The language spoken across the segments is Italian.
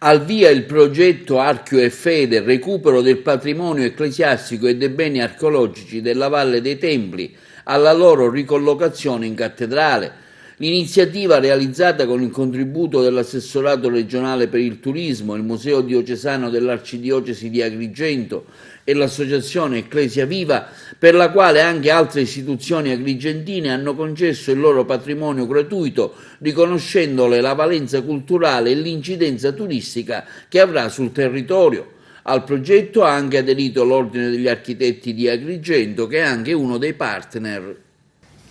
Al via il progetto Archio e Fede, recupero del patrimonio ecclesiastico e dei beni archeologici della Valle dei Templi, alla loro ricollocazione in cattedrale. L'iniziativa, realizzata con il contributo dell'Assessorato regionale per il turismo, il Museo diocesano dell'Arcidiocesi di Agrigento e l'Associazione Ecclesia Viva, per la quale anche altre istituzioni agrigentine hanno concesso il loro patrimonio gratuito, riconoscendole la valenza culturale e l'incidenza turistica che avrà sul territorio. Al progetto ha anche aderito l'Ordine degli Architetti di Agrigento, che è anche uno dei partner.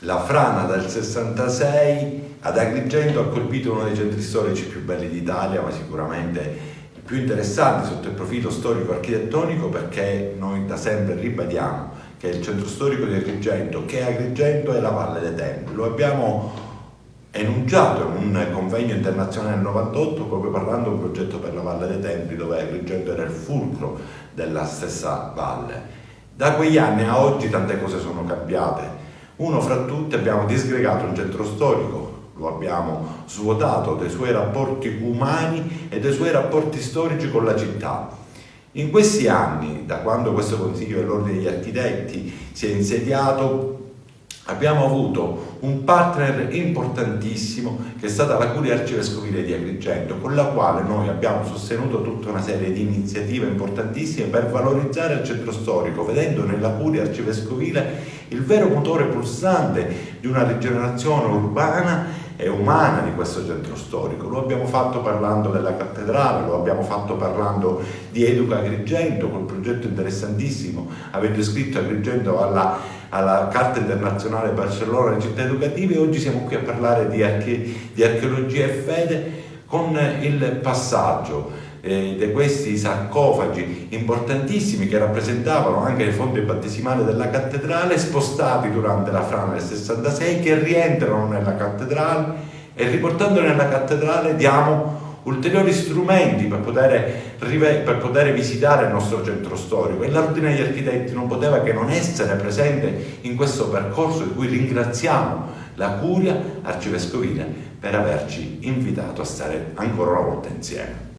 La frana del 66 ad Agrigento ha colpito uno dei centri storici più belli d'Italia, ma sicuramente i più interessanti sotto il profilo storico-architettonico, perché noi da sempre ribadiamo che il centro storico di Agrigento, che Agrigento è la Valle dei Templi. Lo abbiamo enunciato in un convegno internazionale nel 98, proprio parlando di un progetto per la Valle dei Templi, dove Agrigento era il fulcro della stessa valle. Da quegli anni a oggi tante cose sono cambiate. Uno fra tutti, abbiamo disgregato un centro storico, lo abbiamo svuotato dei suoi rapporti umani e dei suoi rapporti storici con la città. In questi anni, da quando questo Consiglio dell'Ordine degli Architetti si è insediato, abbiamo avuto un partner importantissimo che è stata la Curia Arcivescovile di Agrigento, con la quale noi abbiamo sostenuto tutta una serie di iniziative importantissime per valorizzare il centro storico, vedendo nella Curia Arcivescovile il vero motore pulsante di una rigenerazione urbana e umana di questo centro storico. Lo abbiamo fatto parlando della cattedrale, lo abbiamo fatto parlando di Educa Agrigento, col progetto interessantissimo, avendo iscritto Agrigento alla Carta Internazionale Barcellona delle Città Educative, e oggi siamo qui a parlare di archeologia e fede con il passaggio di questi sarcofagi importantissimi che rappresentavano anche le fonti battesimali della cattedrale, spostati durante la frana del 66, che rientrano nella cattedrale, e riportandoli nella cattedrale diamo ulteriori strumenti per poter visitare il nostro centro storico, e l'Ordine degli Architetti non poteva che non essere presente in questo percorso, di cui ringraziamo la Curia Arcivescovile per averci invitato a stare ancora una volta insieme.